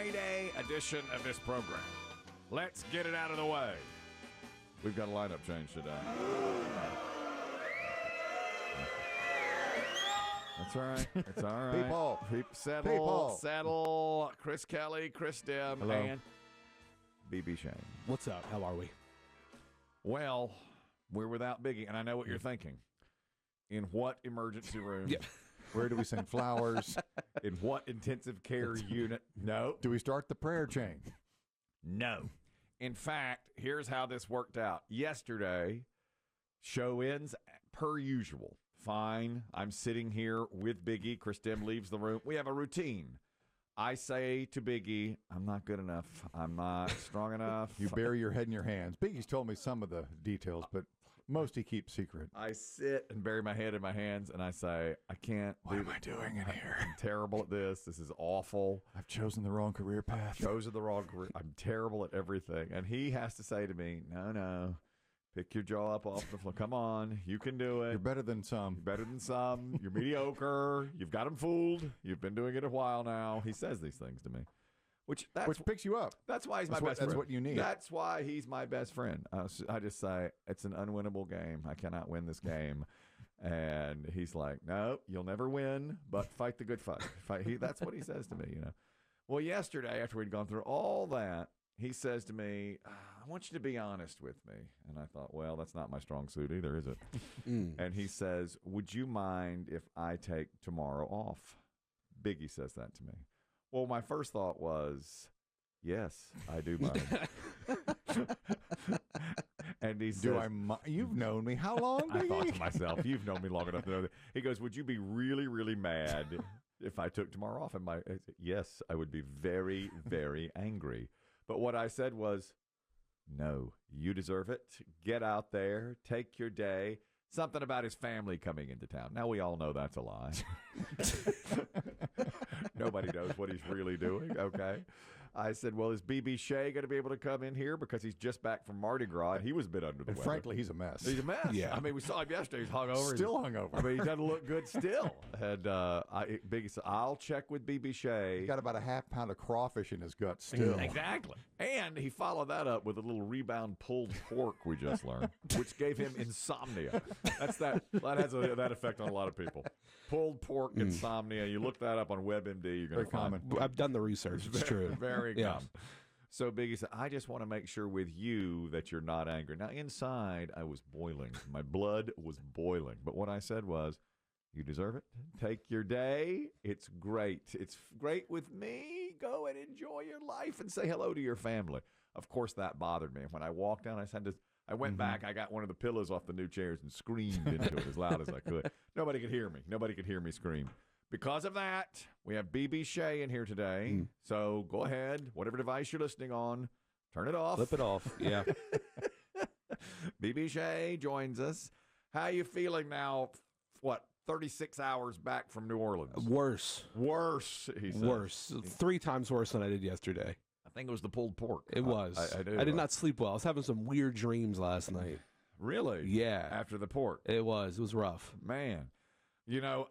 Friday edition of this program. Let's get it out of the way. We've got a lineup change today. That's all right. It's all right. People. Settle. Chris Kelly, Chris Demm, Hello. and BB Shay. What's up? How are we? Well, we're without Biggie, and I know what you're thinking. In what emergency room? Yeah. Where do we send flowers? In what intensive care unit? No. Do we start the prayer chain? No. In fact, here's how this worked out. Yesterday, show ends per usual. Fine. I'm sitting here with Biggie. Chris Demm leaves the room. We have a routine. I say to Biggie, I'm not good enough. I'm not strong enough. You bury your head in your hands. Biggie's told me some of the details, but most he keeps secret. I sit and bury my head in my hands, and I say, I can't. What am I doing in here? I'm terrible at this. This is awful. I've chosen the wrong career path. Chosen the wrong career. I'm terrible at everything. And he has to say to me, no. Pick your jaw up off the floor. Come on. You can do it. You're better than some. You're better than some. You're mediocre. You've got him fooled. You've been doing it a while now. He says these things to me. Which picks you up. That's why he's my best friend. That's what you need. That's why he's my best friend. I just say, it's an unwinnable game. I cannot win this game. And he's like, no, you'll never win, but fight the good fight. That's what he says to me, you know. Well, yesterday, after we'd gone through all that, he says to me, I want you to be honest with me. And I thought, well, that's not my strong suit either, is it? And he says, would you mind if I take tomorrow off? Biggie says that to me. Well, my first thought was, yes, I do mind. And he says, You've known me how long, Biggie? I thought to myself, you've known me long enough to know that. He goes, would you be really, really mad if I took tomorrow off? And I said, yes, I would be very, very angry. But what I said was, no, you deserve it. Get out there, take your day. Something about his family coming into town. Now, we all know that's a lie. Nobody knows what he's really doing, okay? I said, well, is BB Shay going to be able to come in here? Because he's just back from Mardi Gras, and he was a bit under the weather. Frankly, he's a mess. He's a mess. Yeah. I mean, we saw him yesterday. He's hungover. Still hungover. I mean, he doesn't look good still. And Biggie said, I'll check with BB Shay. He got about a half pound of crawfish in his gut still. Exactly. And he followed that up with a little rebound pulled pork we just learned, which gave him insomnia. That has that effect on a lot of people. Pulled pork insomnia. You look that up on WebMD, you're going to find common. I've done the research. It's true. Very Yeah. common. So Biggie said, I just want to make sure with you that you're not angry. Now, inside, I was boiling. My blood was boiling. But what I said was, you deserve it. Take your day. It's great. It's great with me. Go and enjoy your life and say hello to your family. Of course, that bothered me. When I walked down, I went back. I got one of the pillows off the new chairs and screamed into it as loud as I could. Nobody could hear me. Nobody could hear me scream. Because of that, we have BB Shay in here today. So go ahead, whatever device you're listening on, turn it off. Flip it off. Yeah. BB Shay joins us. How you feeling now? 36 hours back from New Orleans? Worse. Worse, he said. Worse. 3 times worse than I did yesterday. I think it was the pulled pork. It was. I did not sleep well. I was having some weird dreams last night. Really? Yeah. After the pork? It was. It was rough. Man. You know,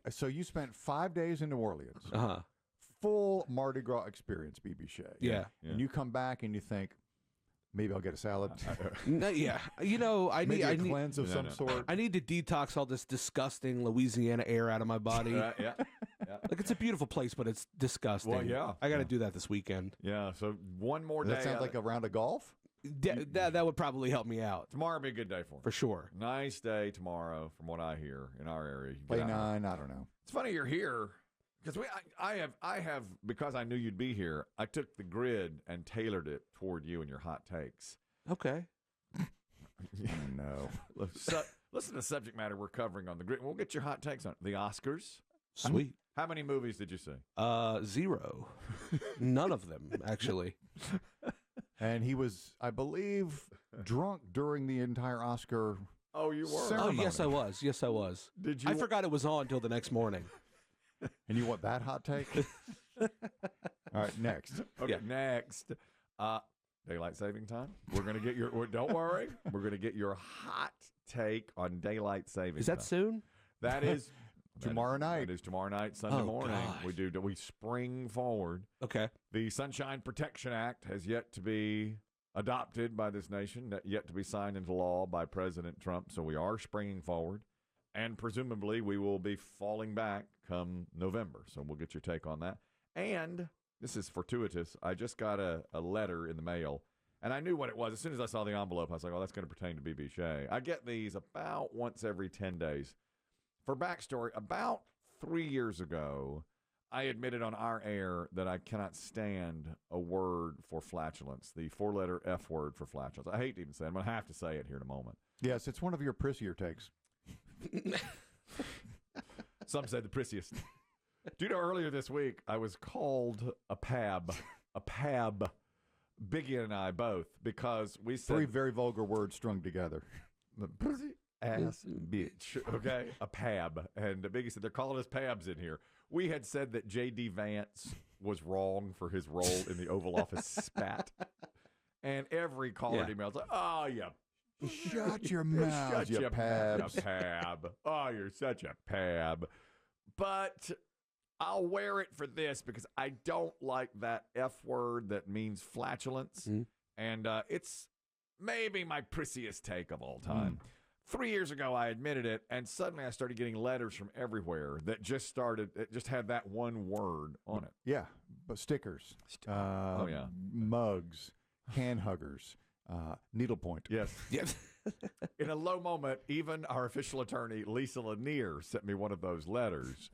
So you spent 5 days in New Orleans. Uh-huh. Full Mardi Gras experience, BB Shay. Yeah. And you come back and you think, maybe I'll get a salad. Yeah. You know, I maybe need a cleanse of some sort. I need to detox all this disgusting Louisiana air out of my body. yeah. Like, it's a beautiful place, but it's disgusting. Well, yeah. I got to do that this weekend. Yeah, so one more Does day. that sound like a round of golf? That would probably help me out. Tomorrow will be a good day for me. For sure. Nice day tomorrow, from what I hear in our area. You Play get out. 9, I don't know. It's funny you're here because I have because I knew you'd be here. I took the grid and tailored it toward you and your hot takes. Okay. No. Listen to the subject matter we're covering on the grid. We'll get your hot takes on it. The Oscars. Sweet. How many movies did you see? 0. None of them, actually. And he was, I believe, drunk during the entire Oscar. Oh, you were? ceremony. Oh, yes, I was. Yes, I was. Did you? I forgot it was on until the next morning. And you want that hot take? All right, next. Okay, Yeah. next. Daylight saving time. We're going to get your, don't worry, we're going to get your hot take on daylight saving Is that time. soon? That is Tomorrow night. That is tomorrow night, Sunday Oh, morning. gosh. We spring forward. Okay. The Sunshine Protection Act has yet to be adopted by this nation, yet to be signed into law by President Trump. So we are springing forward, and presumably we will be falling back come November. So we'll get your take on that. And this is fortuitous. I just got a letter in the mail, and I knew what it was. As soon as I saw the envelope, I was like, oh, that's going to pertain to BB Shay. I get these about once every 10 days. For backstory, about 3 years ago, I admitted on our air that I cannot stand a word for flatulence, the 4-letter F word for flatulence. I hate to even say it. I'm going to have to say it here in a moment. Yes, it's one of your prissier takes. Some said the prissiest. Do you know earlier this week I was called a pab, Biggie and I both, because we said 3 very vulgar words strung together. pussy ass bitch. Okay, a pab, and Biggie said they're calling us pabs in here. We had said that J.D. Vance was wrong for his role in the Oval Office spat, and every caller email's like, "Oh, you Shut your mouth, shut you your pabs. pab. Oh, you're such a pab." But I'll wear it for this because I don't like that F word that means flatulence. And it's maybe my prissiest take of all time. 3 years ago, I admitted it, and suddenly I started getting letters from everywhere that just had that one word on it. Yeah, but stickers. Mugs, hand huggers, needlepoint. Yes. Yes. In a low moment, even our official attorney, Lisa Lanier, sent me one of those letters,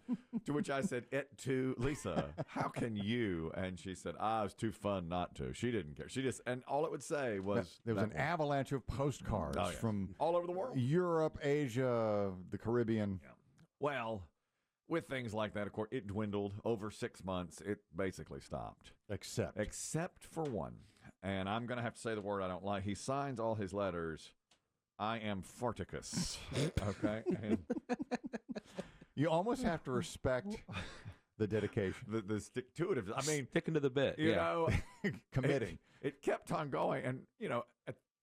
to which I said, to Lisa, how can you? And she said, it's too fun not to. She didn't care. She just, and all it would say was. There was an avalanche of postcards from all over the world. Europe, Asia, the Caribbean. Yeah. Well, with things like that, of course, it dwindled over 6 months. It basically stopped. Except for one. And I'm going to have to say the word I don't like. He signs all his letters. I am Farticus. Okay? And you almost have to respect the dedication. The stick-to-itiveness. I mean, sticking to the bit. You know, committing. It kept on going. And, you know,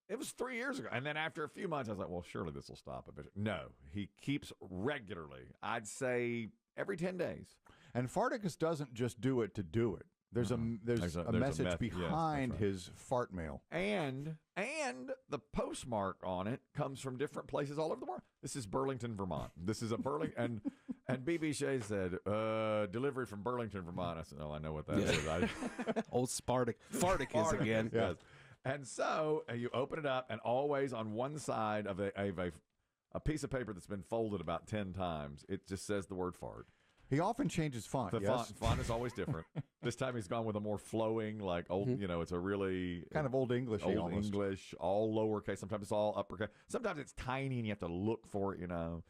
it was 3 years ago. And then after a few months, I was like, well, surely this will stop a bit. No, he keeps regularly. I'd say every 10 days. And Farticus doesn't just do it to do it. There's a message behind his fart mail. And the postmark on it comes from different places all over the world. This is Burlington, Vermont. This is a Burlington. And BB Shay said, delivery from Burlington, Vermont. I said, oh, I know what that is. Old Farticus again. Yes. And so you open it up, and always on one side of a piece of paper that's been folded about 10 times, it just says the word fart. He often changes font. The font is always different. This time he's gone with a more flowing, like old, you know, it's a really kind of old English, all lowercase. Sometimes it's all uppercase. Sometimes it's tiny and you have to look for it, you know.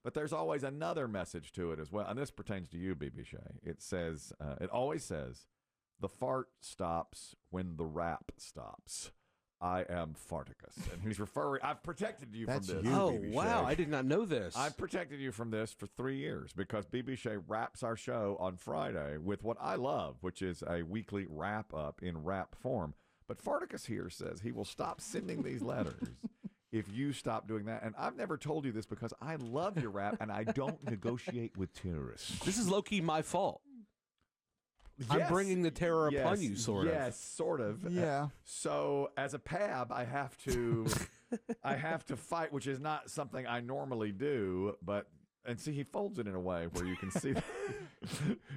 But there's always another message to it as well. And this pertains to you, BB Shay. It says, it always says, the fart stops when the rap stops. I am Farticus. And he's referring, I've protected you from this. BB wow. Shay. I did not know this. I've protected you from this for 3 years because BB Shay wraps our show on Friday with what I love, which is a weekly wrap up in rap form. But Farticus here says he will stop sending these letters if you stop doing that. And I've never told you this because I love your rap and I don't negotiate with terrorists. This is low-key my fault. Yes. I'm bringing the terror upon you, sort of. Yes, sort of. Yeah. So as a pab, I have to fight, which is not something I normally do. And see, he folds it in a way where you can see,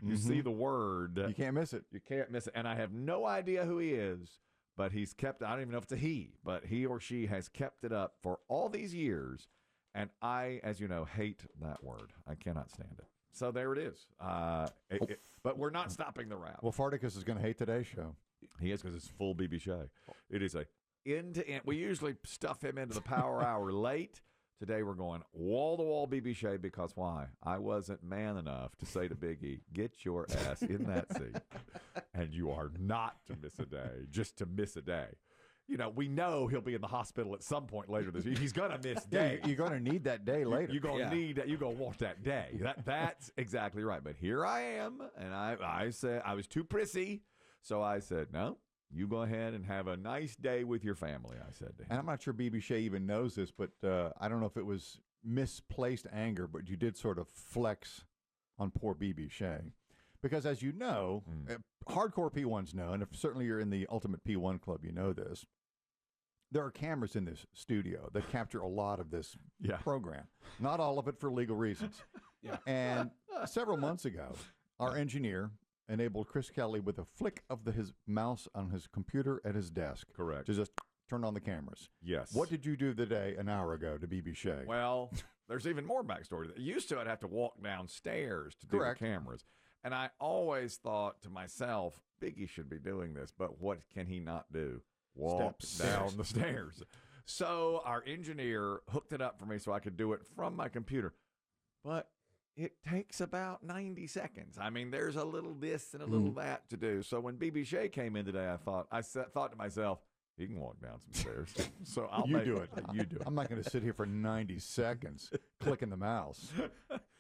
you see the word. You can't miss it. You can't miss it. And I have no idea who he is, but he's kept. I don't even know if it's a he, but he or she has kept it up for all these years. And I, as you know, hate that word. I cannot stand it. So there it is. But we're not stopping the rap. Well, Farticus is going to hate today's show. He is, because it's full BB Shay. It is a end-to-end. We usually stuff him into the power hour late. Today we're going wall-to-wall BB Shay because why? I wasn't man enough to say to Biggie, get your ass in that seat. And you are not to miss a day, just to miss a day. You know, we know he'll be in the hospital at some point later this year. He's going to miss day. You're going to need that day later. You're going to need that. You're going to want that day. That's exactly right. But here I am, and I said I was too prissy, so I said, no, you go ahead and have a nice day with your family, I said to him. And I'm not sure BB Shay even knows this, but I don't know if it was misplaced anger, but you did sort of flex on poor BB Shea. Because as you know, hardcore P1s know, and if certainly you're in the Ultimate P1 Club, you know this, there are cameras in this studio that capture a lot of this program. Not all of it for legal reasons. And several months ago, our engineer enabled Chris Kelly with a flick of his mouse on his computer at his desk. Correct. To just turn on the cameras. Yes. What did you do today an hour ago to BB Shea? Well, there's even more backstory. Used to, I'd have to walk downstairs to do the cameras. And I always thought to myself, Biggie should be doing this, but what can he not do? Walk down the stairs. So our engineer hooked it up for me so I could do it from my computer. But it takes about 90 seconds. I mean, there's a little this and a little that to do. So when BB Shay came in today, I thought to myself, he can walk down some stairs. So I'll do it. You do it. I'm not going to sit here for 90 seconds clicking the mouse.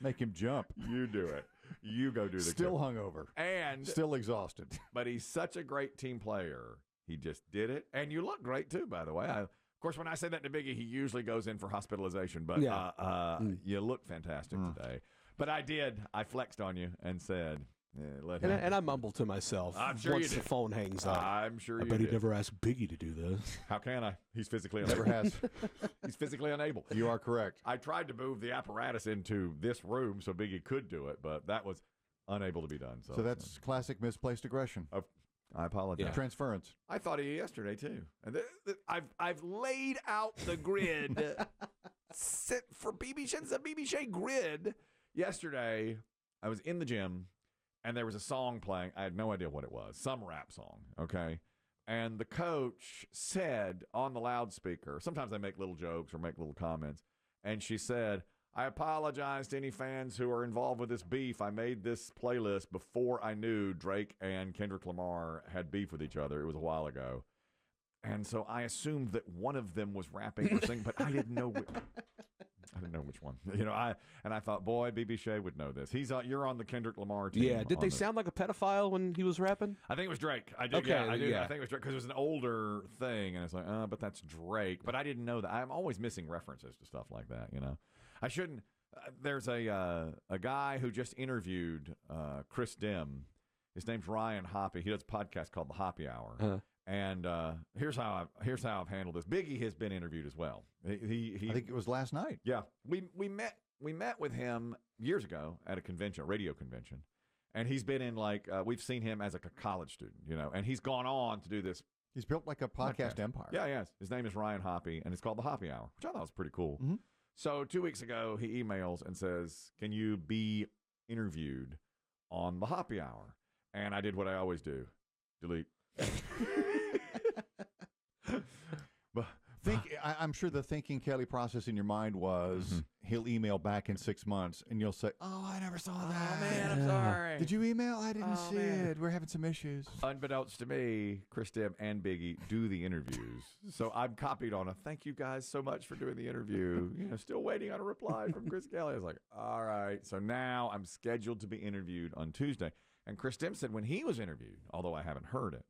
Make him jump. You do it. You go do the Still hungover. And still exhausted. But he's such a great team player. He just did it. And you look great, too, by the way. Of course, when I say that to Biggie, he usually goes in for hospitalization. But you look fantastic today. But I did. I flexed on you and said, let him. And I mumbled to myself once the phone hangs up. I'm sure you did. I bet he never asked Biggie to do this. How can I? He's physically unable. Never has. He's physically unable. You are correct. I tried to move the apparatus into this room so Biggie could do it, but that was unable to be done. So that's classic misplaced aggression. I apologize. Yeah. Transference. I thought of you yesterday, too. And I've laid out the grid for BB Shay. The BB Shay grid. Yesterday, I was in the gym, and there was a song playing. I had no idea what it was. Some rap song, okay? And the coach said on the loudspeaker, sometimes they make little jokes or make little comments, and she said, I apologize to any fans who are involved with this beef. I made this playlist before I knew Drake and Kendrick Lamar had beef with each other. It was a while ago. And so I assumed that one of them was rapping or singing, but I didn't know which one. I thought, boy, BB Shay would know this. You're on the Kendrick Lamar team. Yeah. Did they sound like a pedophile when he was rapping? I think it was Drake. I did. Okay, I think it was Drake because it was an older thing, and it's like, but that's Drake. But I didn't know that. I'm always missing references to stuff like that. I shouldn't. There's a guy who just interviewed Chris Demm. His name's Ryan Hoppy. He does a podcast called The Hoppy Hour. Uh-huh. And here's how I've handled this. Biggie has been interviewed as well. He I think it was last night. Yeah, we met with him years ago at a convention, a radio convention, and he's been in we've seen him as a college student, and he's gone on to do this. He's built like a podcast empire. Yeah, yes. His name is Ryan Hoppy, and it's called The Hoppy Hour, which I thought was pretty cool. Mm-hmm. So 2 weeks ago, he emails and says, "Can you be interviewed on The Hoppy Hour?" And I did what I always do: delete. I'm sure the thinking Kelly process in your mind was he'll email back in 6 months and you'll say, oh, I never saw that. Oh, man, I'm sorry. Did you email? I didn't see it. We're having some issues. Unbeknownst to me, Chris Demm and Biggie do the interviews. So I'm copied on thank you guys so much for doing the interview. Still waiting on a reply from Chris Kelly. I was like, all right. So now I'm scheduled to be interviewed on Tuesday. And Chris Demm said when he was interviewed, although I haven't heard it,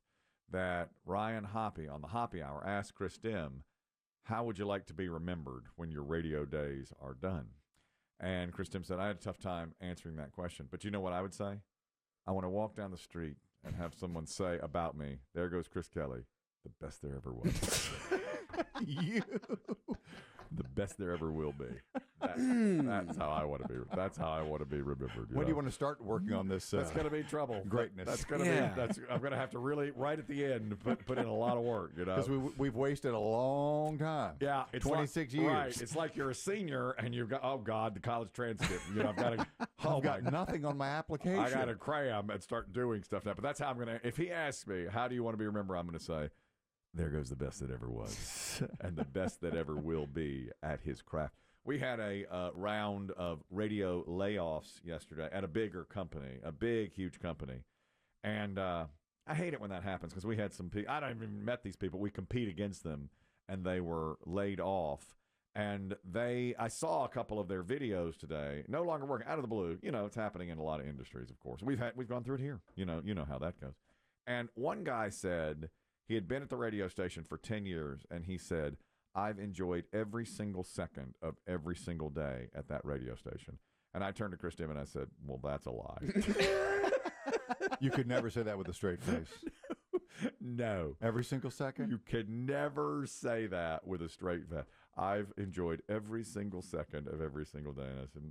that Ryan Hoppy on the Hoppy Hour asked Chris Demm, how would you like to be remembered when your radio days are done? And Chris Demm said, I had a tough time answering that question. But you know what I would say? I want to walk down the street and have someone say about me, there goes Chris Kelly, the best there ever was. You. The best there ever will be. That's how I want to be. That's how I want to be remembered. When do you want to start working on this? That's going to be trouble. Greatness. That's going to be. I'm going to have to really right at the end put in a lot of work. Because we've wasted a long time. Yeah, it's 26 years. Right. It's like you're a senior and you've got the college transcript. I've got nothing on my application. I got to cram and start doing stuff now. But that's how I'm going to. If he asks me, how do you want to be remembered? I'm going to say, there goes the best that ever was and the best that ever will be at his craft. We had a round of radio layoffs yesterday at a bigger company, a big, huge company. And I hate it when that happens because we had some people. I don't even met these people. We compete against them, and they were laid off. And I saw a couple of their videos today, no longer working, out of the blue. It's happening in a lot of industries, of course. We've gone through it here. You know how that goes. And one guy said he had been at the radio station for 10 years, and he said, I've enjoyed every single second of every single day at that radio station. And I turned to Chris Demm and I said, well, that's a lie. You could never say that with a straight face. No. Every single second? You could never say that with a straight face. I've enjoyed every single second of every single day. And I said,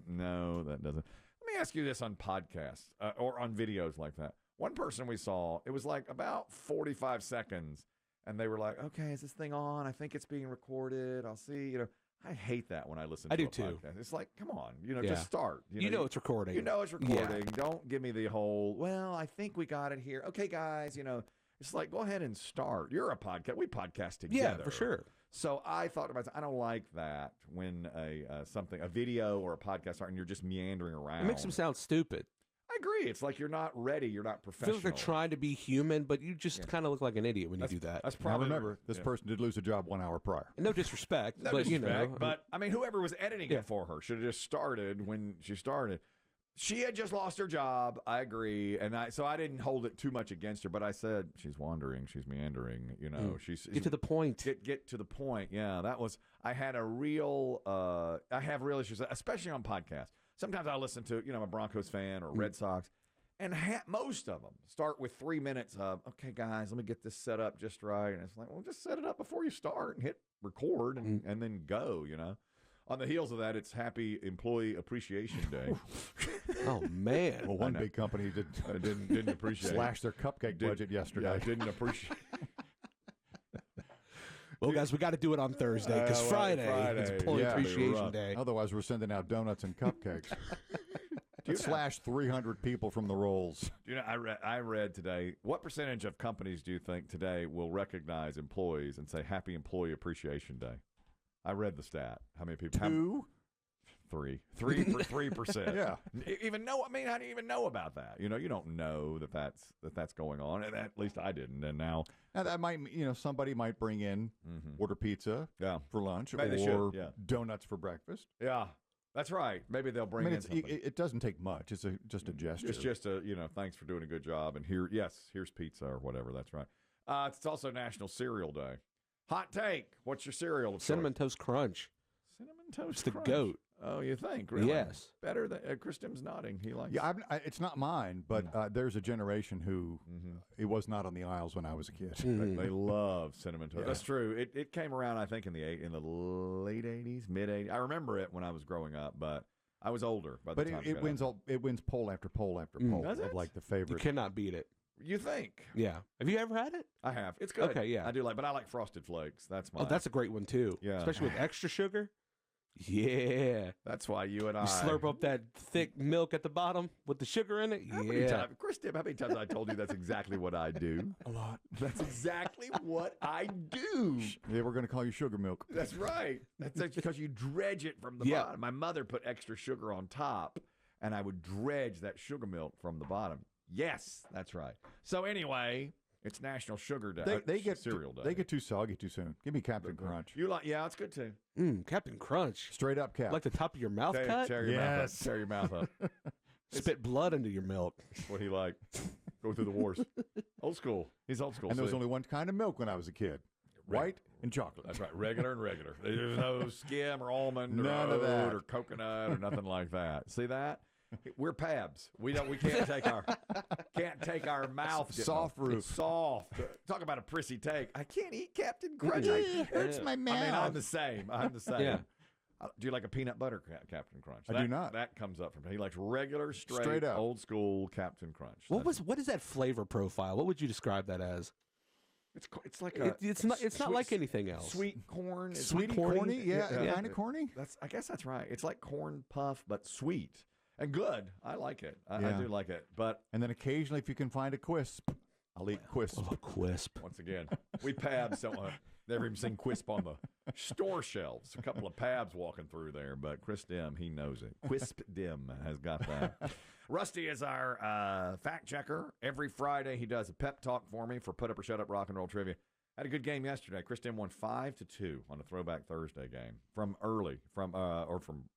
no, that doesn't. Let me ask you this on podcasts or on videos like that. One person we saw, it was like about 45 seconds. And they were like, okay, is this thing on? I think it's being recorded. I'll see. You know, I hate that when I listen to a podcast. It's like, come on, just start. You know it's recording. You know it's recording. Yeah. Don't give me the whole, well, I think we got it here. Okay, guys, it's like, go ahead and start. You're a podcast. We podcast together. Yeah, for sure. So I thought to myself, I don't like that when a video or a podcast starts and you're just meandering around. It makes them sound stupid. I agree. It's like you're not ready. You're not professional. Feels like they're trying to be human, but you just kind of look like an idiot when you do that. That's probably. Now remember, this person did lose a job 1 hour prior. No disrespect, But I mean, whoever was editing it for her should have just started when she started. She had just lost her job. I agree, and so I didn't hold it too much against her. But I said she's wandering, she's meandering. She's get to the point. Get to the point. Yeah, that was. I had a real. I have real issues, especially on podcasts. Sometimes I listen to, I'm a Broncos fan or Red Sox, and most of them start with 3 minutes of, okay, guys, let me get this set up just right. And it's like, well, just set it up before you start and hit record and then go, On the heels of that, it's Happy Employee Appreciation Day. Oh, man. Well, one big company didn't appreciate slashed their cupcake budget yesterday. Yeah, didn't appreciate Well, guys, we got to do it on Thursday because Friday is Employee Appreciation Day. Otherwise, we're sending out donuts and cupcakes. Slash 300 people from the rolls. I read today, what percentage of companies do you think today will recognize employees and say Happy Employee Appreciation Day? I read the stat. How many people? 2? 3%. Yeah. How do you even know about that? You don't know that's going on. And at least I didn't. And now that might, somebody might bring in order pizza for lunch or donuts for breakfast. Yeah. That's right. Maybe they'll bring in something. It doesn't take much. It's just a gesture. It's just a, thanks for doing a good job. And here's pizza or whatever. That's right. It's also National Cereal Day. Hot take. What's your cereal? Cinnamon Toast Crunch. Cinnamon Toast Crunch. It's the GOAT. Oh, you think? Really? Yes. Better than Chris Dim's nodding. He likes. Yeah, it's not mine, but there's a generation who it was not on the aisles when I was a kid. They love cinnamon toast. Yeah. That's true. It came around, I think, in the late '80s, mid '80s. I remember it when I was growing up, but I was older by the time. It wins poll after poll after poll of like the favorite. You cannot beat it. You think? Yeah. Have you ever had it? I have. It's good. Okay, yeah. I do but I like Frosted Flakes. That's my. Oh, that's a great one too. Yeah. Especially with extra sugar. Yeah. That's why you and I slurp up that thick milk at the bottom with the sugar in it. Chris Demm, how many times I told you that's exactly what I do? A lot. That's exactly what I do. Yeah, we're going to call you sugar milk. That's right. That's because you dredge it from the bottom. My mother put extra sugar on top, and I would dredge that sugar milk from the bottom. Yes, that's right. So anyway, it's National Sugar Day. They get Cereal Day. They get too soggy too soon. Give me Captain Crunch. It's good too. Captain Crunch. Straight up Cap. Like the top of your mouth cut? Tear your mouth up. Tear your mouth up. Spit blood into your milk. What he like. Go through the wars. Old school. He's old school. And there was only one kind of milk when I was a kid. White and chocolate. That's right. Regular and regular. There's no skim or almond or none of that. Or coconut or nothing like that. See that? We're Pabs. We can't take our mouth. Soft roof. Soft. Talk about a prissy take. I can't eat Captain Crunch. It hurts my mouth. I mean, I'm the same. Yeah. Do you like a peanut butter Captain Crunch? I do not. That comes up from him. He likes regular, straight up, old school Captain Crunch. What is that flavor profile? What would you describe that as? It's like a. It's not like anything else. Sweet corn. Sweet corny. Yeah. Kind of corny. I guess that's right. It's like corn puff, but sweet. And good. I like it. I do like it. And then occasionally, if you can find a Quisp, I'll eat Quisp. Oh, Quisp. Once again, we Pabs don't never even seen Quisp on the store shelves. A couple of Pabs walking through there, but Chris Demm, he knows it. Quisp Demm has got that. Rusty is our fact checker. Every Friday, he does a pep talk for me for Put Up or Shut Up Rock and Roll Trivia. Had a good game yesterday. Chris Demm won 5-2 on a Throwback Thursday game from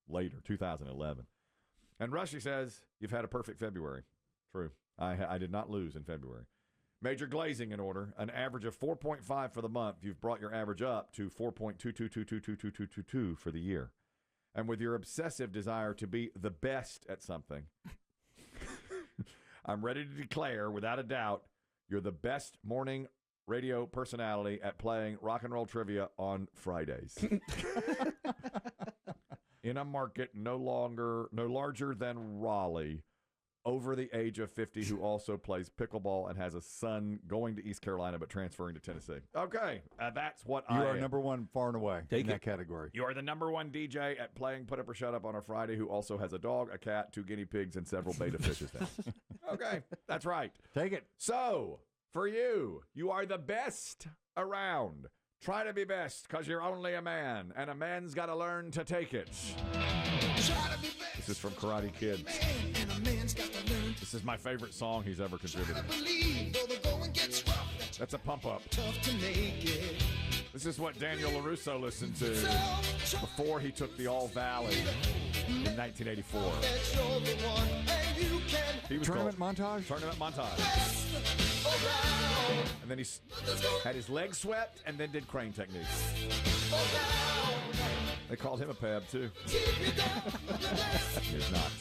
later, 2011. And Rusty says, you've had a perfect February. True. I did not lose in February. Major glazing in order, an average of 4.5 for the month. You've brought your average up to 4.22222222 for the year. And with your obsessive desire to be the best at something, I'm ready to declare, without a doubt, you're the best morning radio personality at playing rock and roll trivia on Fridays. In a market no larger than Raleigh, over the age of 50, who also plays pickleball and has a son going to East Carolina but transferring to Tennessee. Okay, that's what you are number one far and away in that category. You are the number one DJ at playing Put Up or Shut Up on a Friday, who also has a dog, a cat, 2 guinea pigs, and several beta fishes now. Okay, that's right. Take it. So, for you, you are the best around. Try to be best, because you're only a man, and a man's got to learn to take it. This is from Karate Kid. This is my favorite song he's ever contributed. That's a pump up. This is what Daniel LaRusso listened to before he took the All Valley in 1984. He was Tournament montage? Tournament montage. And then he had his legs swept and then did crane techniques. They called him a pab, too. He's not.